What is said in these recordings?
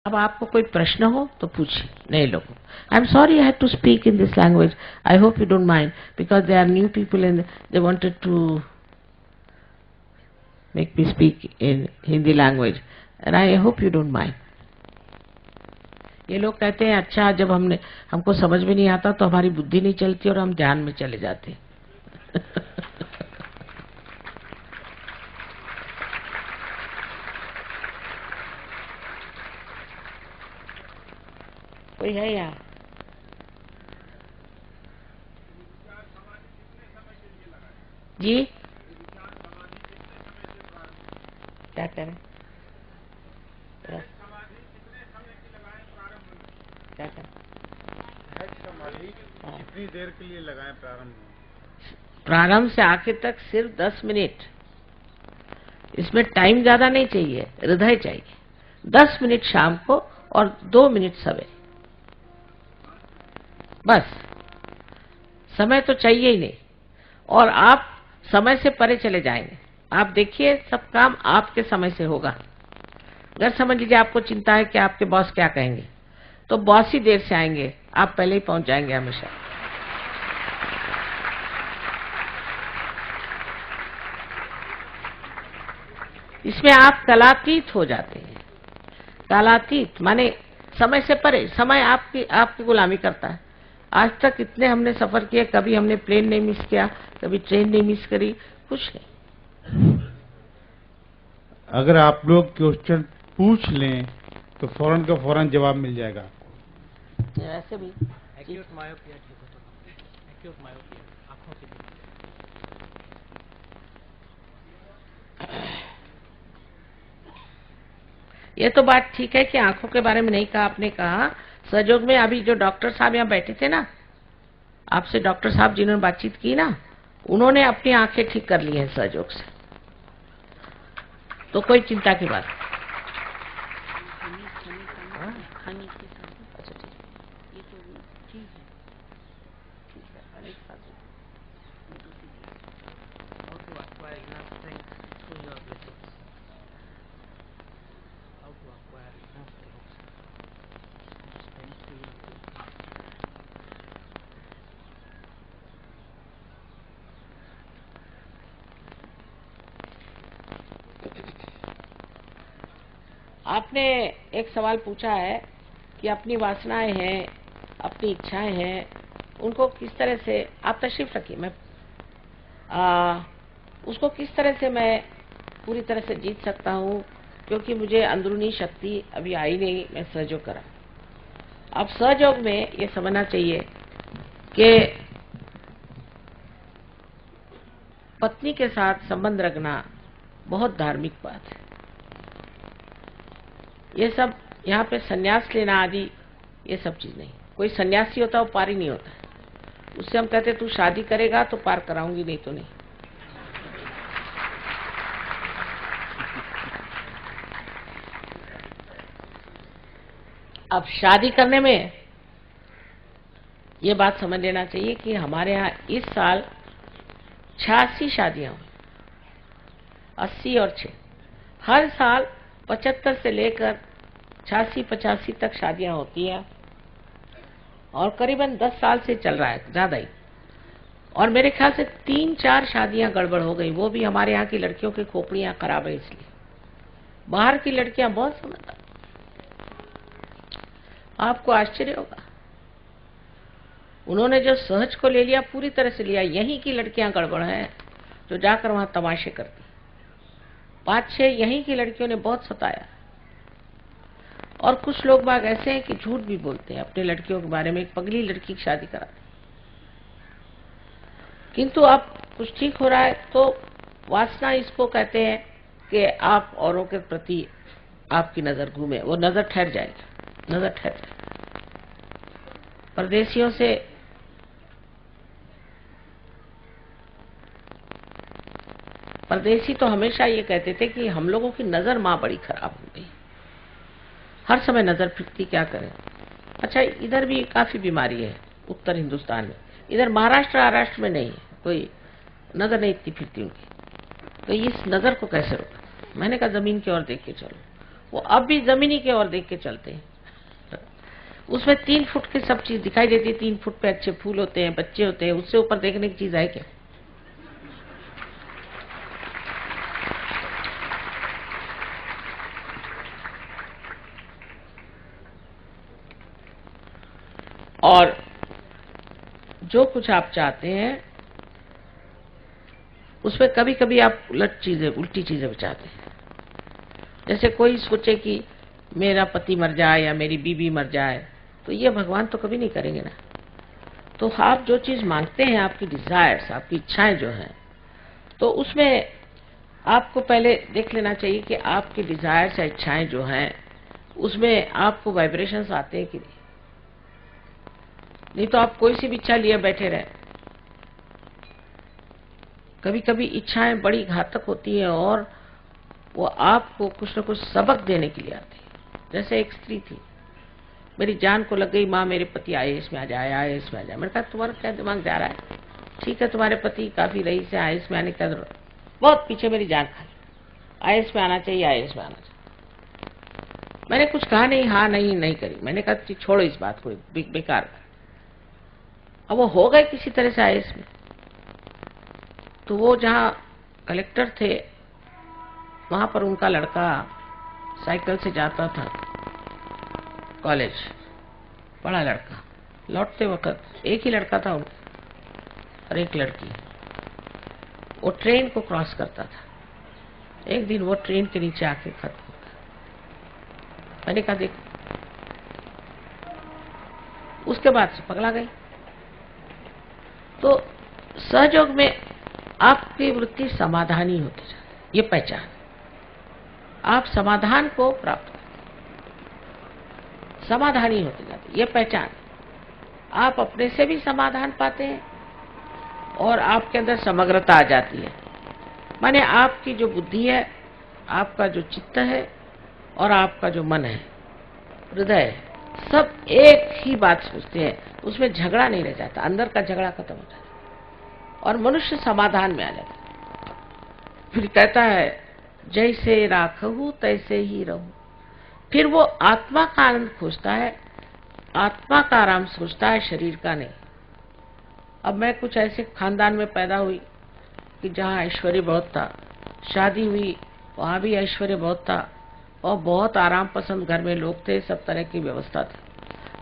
अब आपको कोई प्रश्न हो तो पूछिए नए लोगों। I am sorry I had to speak in this language, I hope you don't mind, because they are new people and they wanted to make me speak in Hindi language and I hope you don't mind. ये लोग कहते हैं अच्छा जब हमको समझ में नहीं आता तो हमारी बुद्धि नहीं चलती और हम ध्यान में चले जाते हैं। कोई है यहाँ? जी क्या करें? क्या करें? कितनी देर के लिए लगाएं प्रारंभ? प्रारंभ से आखिर तक सिर्फ 10 मिनट। इसमें टाइम ज्यादा नहीं चाहिए, हृदय चाहिए। 10 मिनट शाम को और 2 मिनट सवेरे, बस। समय तो चाहिए ही नहीं, और आप समय से परे चले जाएंगे। आप देखिए सब काम आपके समय से होगा। अगर समझ लीजिए आपको चिंता है कि आपके बॉस क्या कहेंगे, तो बॉस ही देर से आएंगे, आप पहले ही पहुंच जाएंगे हमेशा। इसमें आप कालातीत हो जाते हैं। कालातीत माने समय से परे। समय आपकी गुलामी करता है। आज तक इतने हमने सफर किए, कभी हमने प्लेन नहीं मिस किया, कभी ट्रेन नहीं मिस करी, कुछ नहीं। अगर आप लोग क्वेश्चन पूछ लें तो फौरन का फौरन जवाब मिल जाएगा। वैसे भी एक्यूट मायोपिया ठीक होता है। एक्यूट मायोपिया आंखों की बीमारी। ये तो बात ठीक है कि आंखों के बारे में नहीं कहा। आपने कहा सहयोग में अभी जो डॉक्टर साहब यहाँ बैठे थे ना, आपसे डॉक्टर साहब जिन्होंने बातचीत की ना, उन्होंने अपनी आंखें ठीक कर ली हैं सहयोग से, तो कोई चिंता की बात नहीं। आपने एक सवाल पूछा है कि अपनी वासनाएं हैं, अपनी इच्छाएं हैं, उनको किस तरह से, आप तशरीफ रखिए, मैं उसको किस तरह से मैं पूरी तरह से जीत सकता हूँ, क्योंकि मुझे अंदरूनी शक्ति अभी आई नहीं, मैं सहयोग करा। अब सहयोग में ये समझना चाहिए कि पत्नी के साथ संबंध रखना बहुत धार्मिक बात है। ये सब यहाँ पे सन्यास लेना आदि ये सब चीज नहीं। कोई सन्यासी होता वो पार ही नहीं होता है। उससे हम कहते तू शादी करेगा तो पार कराऊंगी, नहीं तो नहीं। अब शादी करने में ये बात समझ लेना चाहिए कि हमारे यहाँ इस साल 86 शादियां हुई, 80 और 6। हर साल 75 से लेकर 86-85 तक शादियां होती हैं, और करीबन 10 साल से चल रहा है, ज्यादा ही। और मेरे ख्याल से 3-4 शादियां गड़बड़ हो गई, वो भी हमारे यहाँ की लड़कियों की खोपड़ियां खराब है इसलिए। बाहर की लड़कियां बहुत समझदार, आपको आश्चर्य होगा। उन्होंने जो सहज को ले लिया, पूरी तरह से लिया। यहीं की लड़कियां गड़बड़ हैं जो जाकर वहां तमाशे करती। 5-6 यहीं की लड़कियों ने बहुत सताया। और कुछ लोग बाग ऐसे हैं कि झूठ भी बोलते हैं अपने लड़कियों के बारे में। एक पगली लड़की की शादी करा दी, किंतु अब कुछ ठीक हो रहा है। तो वासना इसको कहते हैं कि आप औरों के प्रति आपकी नजर घूमे, वो नजर ठहर जाएगी, नजर ठहर जाएगी। परदेशियों से परदेशी तो हमेशा ये कहते थे कि हम लोगों की नजर मां बड़ी खराब हो गई, हर समय नजर फिरती, क्या करें। अच्छा, इधर भी काफी बीमारी है उत्तर हिंदुस्तान में। इधर महाराष्ट्र में नहीं है, कोई नजर नहीं इतनी फिरती उनकी। तो इस नजर को कैसे रोका? मैंने कहा जमीन की ओर देख के चलो। वो अब भी जमीनी की ओर देख के चलते हैं। उसमें 3 फुट की सब चीज दिखाई देती है, 3 फुट पे अच्छे फूल होते हैं, बच्चे होते हैं, उससे ऊपर देखने की चीज है क्या? और जो कुछ आप चाहते हैं उसमें कभी कभी आप उल्टी चीजें चाहते हैं। जैसे कोई सोचे कि मेरा पति मर जाए या मेरी बीवी मर जाए, तो ये भगवान तो कभी नहीं करेंगे ना। तो आप जो चीज मांगते हैं, आपकी डिजायर्स, आपकी इच्छाएं जो हैं, तो उसमें आपको पहले देख लेना चाहिए कि आपकी डिजायर्स या इच्छाएं जो हैं उसमें आपको वाइब्रेशंस आते हैं कि नहीं तो आप कोई सी भी इच्छा लिए बैठे रहे। कभी कभी इच्छाएं बड़ी घातक होती हैं और वो आपको कुछ न कुछ सबक देने के लिए आती है। जैसे एक स्त्री थी, मेरी जान को लग गई, माँ मेरे पति IAS में आ जाए, IAS में आ जाए। मैंने कहा तुम्हारा क्या दिमाग जा रहा है? ठीक है, तुम्हारे पति काफी रईस है, IAS में आने का बहुत पीछे मेरी जान खा ली, IAS में आना चाहिए, IAS में आना चाहिए। मैंने कुछ कहा नहीं, हाँ नहीं करी। मैंने कहा छोड़ो इस बात को, बेकार। अब वो हो गए किसी तरह से IAS में। तो वो जहाँ कलेक्टर थे वहां पर उनका लड़का साइकिल से जाता था कॉलेज, बड़ा लड़का। लौटते वक्त एक ही लड़का था उनका और एक लड़की। वो ट्रेन को क्रॉस करता था। एक दिन वो ट्रेन के नीचे आके खत्म हो गया। मैंने कहा देखो, उसके बाद से पगला गई। तो सहयोग में आपकी वृत्ति समाधानी होती जाती, ये पहचान। आप समाधान को प्राप्त करते, समाधानी होते जाते, ये पहचान। आप अपने से भी समाधान पाते हैं और आपके अंदर समग्रता आ जाती है। माने आपकी जो बुद्धि है, आपका जो चित्त है और आपका जो मन है, हृदय है, सब एक ही बात सोचते हैं। उसमें झगड़ा नहीं रह जाता, अंदर का झगड़ा खत्म हो जाता और मनुष्य समाधान में आ जाता है। फिर कहता है जैसे राखहू तैसे ही रहूं। फिर वो आत्मा का आनंद खोजता है, आत्मा का आराम सोचता है, शरीर का नहीं। अब मैं कुछ ऐसे खानदान में पैदा हुई कि जहाँ ऐश्वर्य बहुत था, शादी हुई वहां भी ऐश्वर्य बहुत था और बहुत आराम पसंद घर में लोग थे, सब तरह की व्यवस्था थी।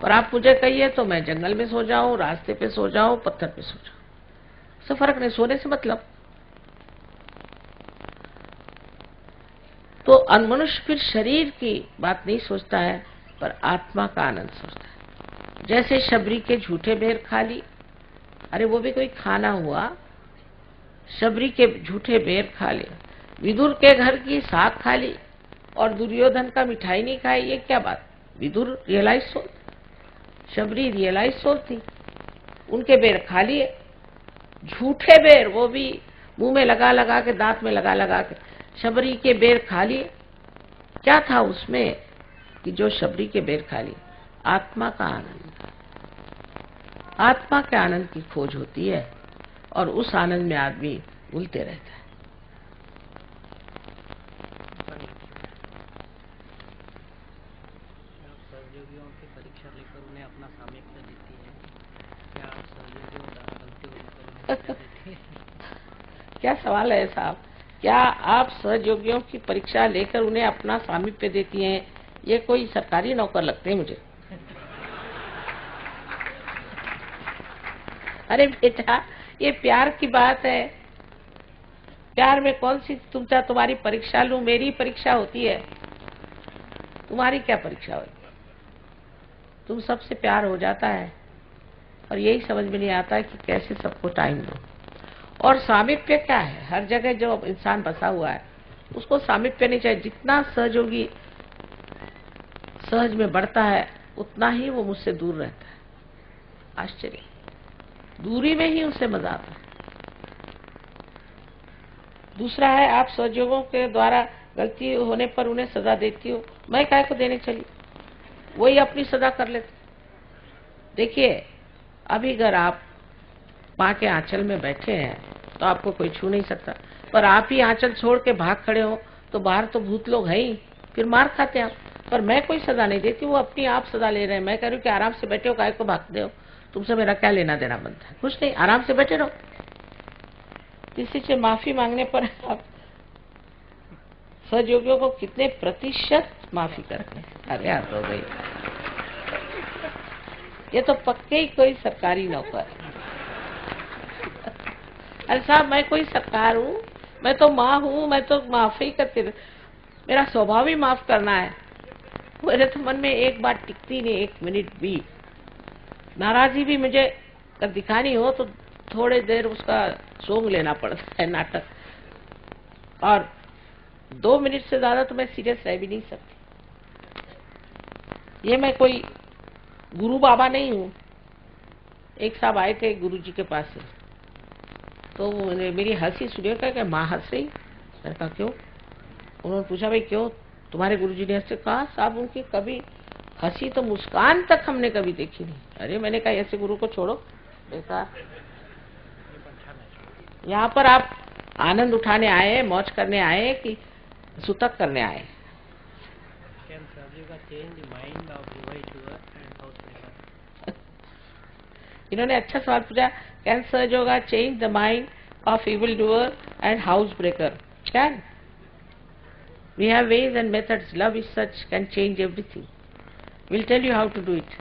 और आप मुझे कहिए तो मैं जंगल में सो जाऊं, रास्ते पे सो जाऊं, पत्थर पे सो जाऊं, उससे फर्क नहीं, सोने से मतलब। तो मनुष्य फिर शरीर की बात नहीं सोचता है पर आत्मा का आनंद सोचता है। जैसे शबरी के झूठे बेर खा ली, अरे वो भी कोई खाना हुआ, शबरी के झूठे बेर खा लिए। विदुर के घर की साग खा ली और दुर्योधन का मिठाई नहीं खाई, ये क्या बात? Vidur realise soul, Shabari realise soul थी, उनके बेर खा लिए, झूठे बेर, वो भी मुंह में लगा लगा के, दांत में लगा लगा के शबरी के बेर खा लिए। क्या था उसमें कि जो शबरी के बेर खा लिए? आत्मा का आनंद। आत्मा के आनंद की खोज होती है और उस आनंद में आदमी उलते रहता है। सहयोगियों की परीक्षा लेकर उन्हें अपना सामिप्य देती है। क्या आप सहयोगियों का गलती होकर देती है? क्या सवाल है साहब? क्या आप सहयोगियों की परीक्षा लेकर उन्हें अपना सामिप्य देती हैं? ये कोई सरकारी नौकर लगते हैं मुझे। अरे बेटा, ये प्यार की बात है। प्यार में कौन सी तुम्हारी परीक्षा लूं? मेरी परीक्षा होती है, तुम्हारी क्या परीक्षा होती? तुम सबसे प्यार हो जाता है और यही समझ में नहीं आता है कि कैसे सबको टाइम दो। और सामिप्य क्या है? हर जगह जो इंसान बसा हुआ है उसको सामिप्य नहीं चाहिए। जितना सहयोगी सहज में बढ़ता है उतना ही वो मुझसे दूर रहता है। आश्चर्य, दूरी में ही उसे मजा आता है। दूसरा है, आप सहयोगों के द्वारा गलती होने पर उन्हें सजा देती हो। मैं काहे को देने चली, वही अपनी सजा कर लेते। देखिए, अभी अगर आप माँ के आंचल में बैठे हैं तो आपको कोई छू नहीं सकता, पर आप ही आंचल छोड़ के भाग खड़े हो तो बाहर तो भूत लोग हैं ही, फिर मार खाते हैं आप। पर मैं कोई सजा नहीं देती, वो अपनी आप सजा ले रहे हैं। मैं कह रही हूँ कि आराम से बैठे हो, काहे को भागते हो, तुमसे मेरा क्या लेना देना बनता है? कुछ नहीं, आराम से बैठे रहो। किसी से माफी मांगने पर आप सहयोगियों को कितने प्रतिशत माफी करते हैं? अरे यार हो गई, ये तो पक्के ही कोई सरकारी नौकर है। अरे साहब, मैं कोई सरकार हूँ? मैं तो माँ हूँ, मैं तो माफी करती, मेरा स्वभाव ही माफ करना है। मेरे तो मन में एक बात टिकती नहीं, एक मिनट भी। नाराजगी भी मुझे दिखानी हो तो थोड़ी देर उसका सॉन्ग लेना पड़ता है, नाटक, और 2 मिनट से ज्यादा तो मैं सीरियस रह भी नहीं सकती। ये मैं कोई गुरु बाबा नहीं हूँ। एक साहब आए थे गुरु जी के पास से, तो मेरी हंसी सुनिए, क्या माँ हंस रही? मैंने कहा क्यों? उन्होंने पूछा भाई क्यों? तुम्हारे गुरुजी ने ऐसे कहा। साहब उनकी कभी हंसी तो मुस्कान तक हमने कभी देखी नहीं। अरे मैंने कहा ऐसे गुरु को छोड़ो बेकार, यहाँ पर आप आनंद उठाने आए, मौज करने आए कि सुतक करने आए? Can Sahaja change the mind of evildoer and housebreaker? इन्होंने अच्छा सवाल पूछा, can sir yoga change the mind of evil doer and house breaker? Can. We have ways and methods. Love is such, can change everything. We'll tell you how to do it.